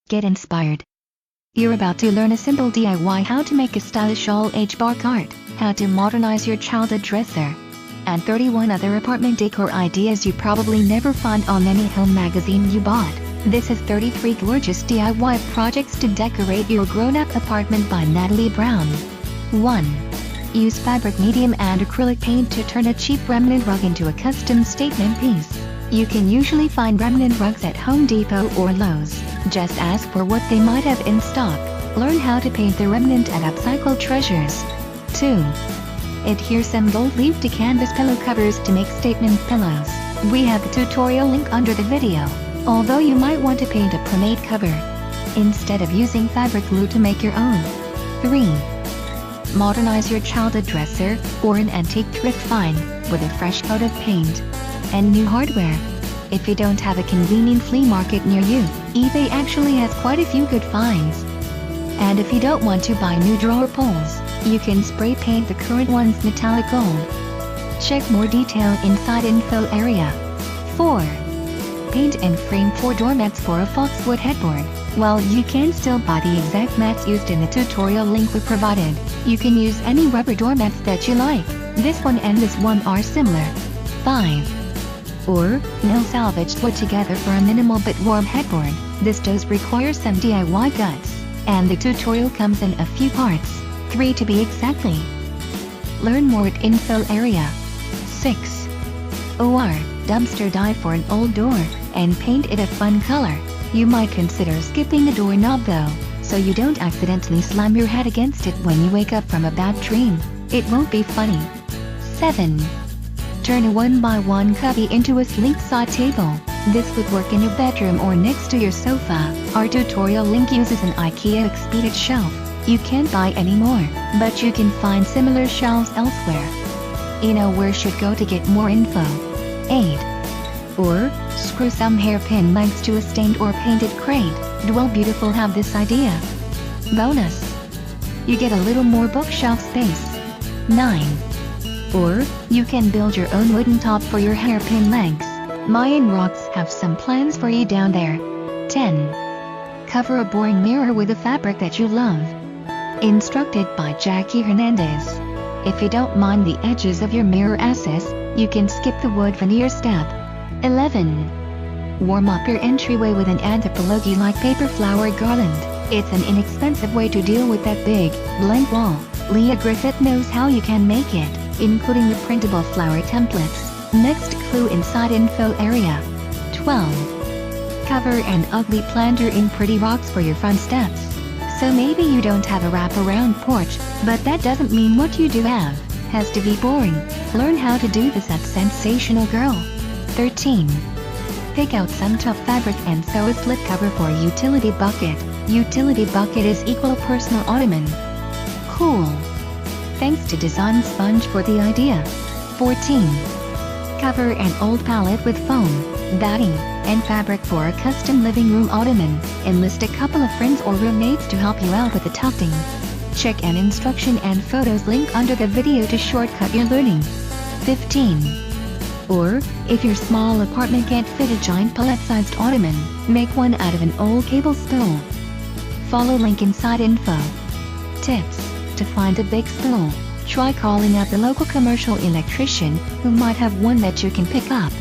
Get inspired. You're about to learn a simple DIY how to make a stylish all-age bar cart, how to modernize your childhood dresser, and 31 other apartment decor ideas you probably never find on any home magazine you bought. This is 33 gorgeous DIY projects to decorate your grown-up apartment by Natalie Brown. 1. Use fabric medium and acrylic paint to turn a cheap remnant rug into a custom statement piece. You can usually find remnant rugs at Home Depot or Lowe's. Just ask for what they might have in stock. Learn how to paint the remnant and upcycle treasures. 2. Adhere some gold leaf to canvas pillow covers to make statement pillows. We have a tutorial link under the video. Although you might want to paint a pomade cover instead of using fabric glue to make your own. 3. Modernize your childhood dresser or an antique thrift find with a fresh coat of paint and new hardware. If you don't have a convenient flea market near you, eBay actually has quite a few good finds. And if you don't want to buy new drawer pulls, you can spray paint the current ones metallic gold. Check more detail inside info area. 4. Paint and frame 4 doormats for a Foxwood headboard. While you can still buy the exact mats used in the tutorial link we provided, you can use any rubber doormats that you like. This one and this one are similar. 5. Or, nail salvaged wood together for a minimal but warm headboard. This does require some DIY guts, and the tutorial comes in a few parts, 3 to be exactly. Learn more at info area. 6. OR, dumpster dive for an old door, and paint it a fun color. You might consider skipping the doorknob though, so you don't accidentally slam your head against it when you wake up from a bad dream. It won't be funny. 7. Turn a 1x1 cubby into a sleek side table. This would work in your bedroom or next to your sofa. Our tutorial link uses an IKEA Expedit shelf. You can't buy any more, but you can find similar shelves elsewhere. You know where should go to get more info. 8. Or, screw some hairpin legs to a stained or painted crate. Dwell Beautiful have this idea. Bonus. You get a little more bookshelf space. 9. Or, you can build your own wooden top for your hairpin legs. Mayan Rocks have some plans for you down there. 10. Cover a boring mirror with a fabric that you love. Instructed by Jackie Hernandez. If you don't mind the edges of your mirror access, you can skip the wood veneer step. 11. Warm up your entryway with an Anthropologie-like paper flower garland. It's an inexpensive way to deal with that big, blank wall. Leah Griffith knows how you can make it, including the printable flower templates. Next clue inside info area. 12. Cover an ugly planter in pretty rocks for your front steps. So maybe you don't have a wraparound porch, but that doesn't mean what you do have has to be boring. Learn how to do this at Sensational Girl. 13. Pick out some tough fabric and sew a slip cover for a utility bucket. Utility bucket is equal personal ottoman. Cool. Thanks to Design Sponge for the idea. 14. Cover an old pallet with foam, batting, and fabric for a custom living room ottoman. Enlist a couple of friends or roommates to help you out with the tufting. Check an instruction and photos link under the video to shortcut your learning. 15. Or, if your small apartment can't fit a giant pallet-sized ottoman, make one out of an old cable spool. Follow link inside info. Tips. To find a big spool, try calling out the local commercial electrician, who might have one that you can pick up.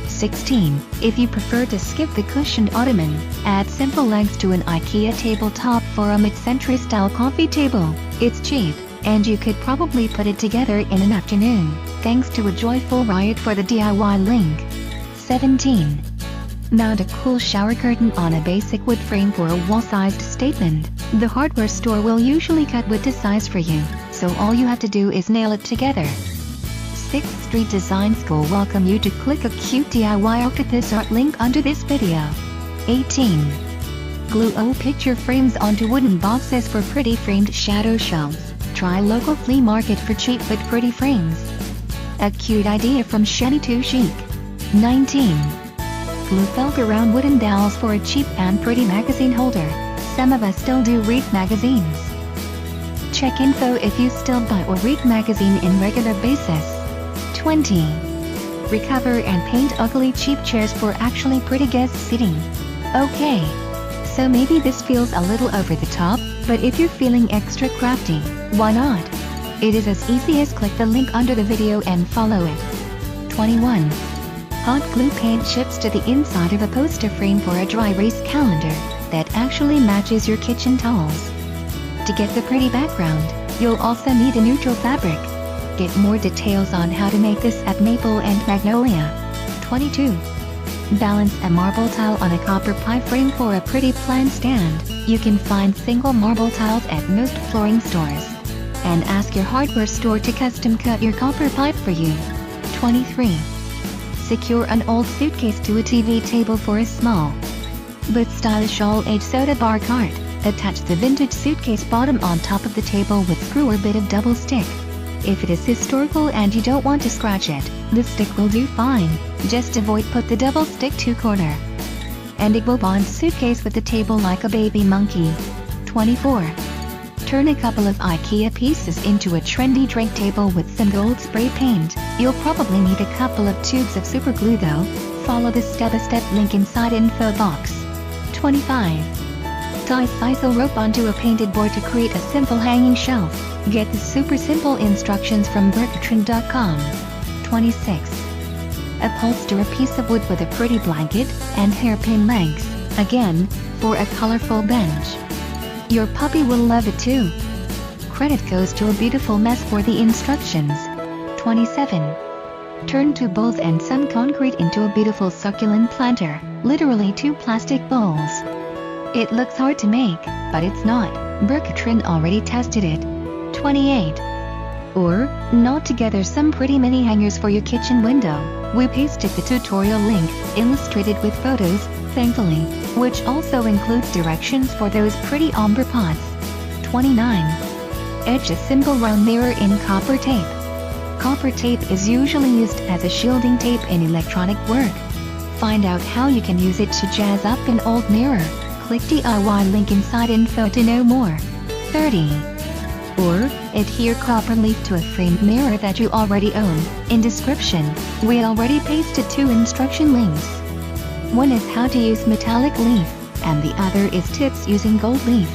16. If you prefer to skip the cushioned ottoman, add simple legs to an IKEA tabletop for a mid-century style coffee table. It's cheap, and you could probably put it together in an afternoon, thanks to a joyful riot for the DIY link. 17. Mount a cool shower curtain on a basic wood frame for a wall-sized statement. The hardware store will usually cut wood to size for you, so all you have to do is nail it together. 6th Street Design School welcome you to click a cute DIY octopus art link under this video. 18. Glue old picture frames onto wooden boxes for pretty framed shadow shelves. Try local flea market for cheap but pretty frames. A cute idea from Shenny Too Chic. 19. Glue felt around wooden dowels for a cheap and pretty magazine holder. Some of us still do read magazines. Check info if you still buy or read magazine in regular basis. 20. Recover and paint ugly cheap chairs for actually pretty guest seating. Okay. So maybe this feels a little over the top, but if you're feeling extra crafty, why not? It is as easy as click the link under the video and follow it. 21. Hot glue paint ships to the inside of a poster frame for a dry erase calendar that actually matches your kitchen towels. To get the pretty background, you'll also need a neutral fabric. Get more details on how to make this at Maple and Magnolia. 22. Balance a marble tile on a copper pipe frame for a pretty plant stand. You can find single marble tiles at most flooring stores. And ask your hardware store to custom cut your copper pipe for you. 23. Secure an old suitcase to a TV table for a small but stylish all-age soda bar cart. Attach the vintage suitcase bottom on top of the table with screw or bit of double stick. If it is historical and you don't want to scratch it, the stick will do fine. Just put the double stick to corner. And it will bond suitcase with the table like a baby monkey. 24. Turn a couple of IKEA pieces into a trendy drink table with some gold spray paint. You'll probably need a couple of tubes of super glue though. Follow the step-by-step link inside info box. 25. Tie sisal rope onto a painted board to create a simple hanging shelf. Get the super simple instructions from Berktrand.com. 26. Upholster a piece of wood with a pretty blanket and hairpin legs, again, for a colorful bench. Your puppy will love it too. Credit goes to a beautiful mess for the instructions. 27. Turn 2 bowls and some concrete into a beautiful succulent planter, literally 2 plastic bowls. It looks hard to make, but it's not. Berktrand already tested it. 28. Or, knot together some pretty mini hangers for your kitchen window. We pasted the tutorial link, illustrated with photos, thankfully, which also includes directions for those pretty ombre pots. 29. Etch a simple round mirror in copper tape. Copper tape is usually used as a shielding tape in electronic work. Find out how you can use it to jazz up an old mirror. Click DIY link inside info to know more. 30. Or, adhere copper leaf to a framed mirror that you already own. In description, we already pasted 2 instruction links. One is how to use metallic leaf, and the other is tips using gold leaf.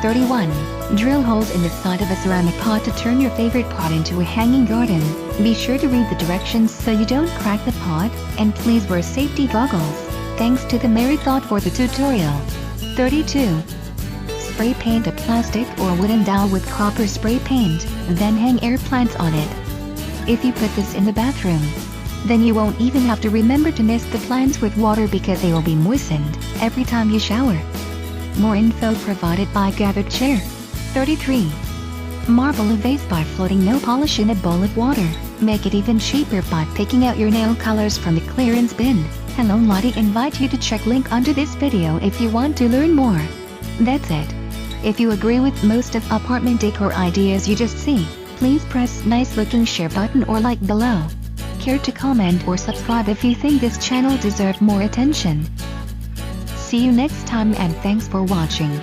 31. Drill holes in the side of a ceramic pot to turn your favorite pot into a hanging garden. Be sure to read the directions so you don't crack the pot, and please wear safety goggles. Thanks to the Mary Thought for the tutorial. 32. Spray paint a plastic or wooden dowel with copper spray paint, then hang air plants on it. If you put this in the bathroom, then you won't even have to remember to mist the plants with water because they will be moistened every time you shower. More info provided by Gathered Chair. 33. Marble a vase by floating nail polish in a bowl of water. Make it even cheaper by picking out your nail colors from the clearance bin. Hello Lottie invite you to check link under this video if you want to learn more. That's it. If you agree with most of apartment decor ideas you just see, please press nice looking share button or like below. Care to comment or subscribe if you think this channel deserves more attention. See you next time and thanks for watching.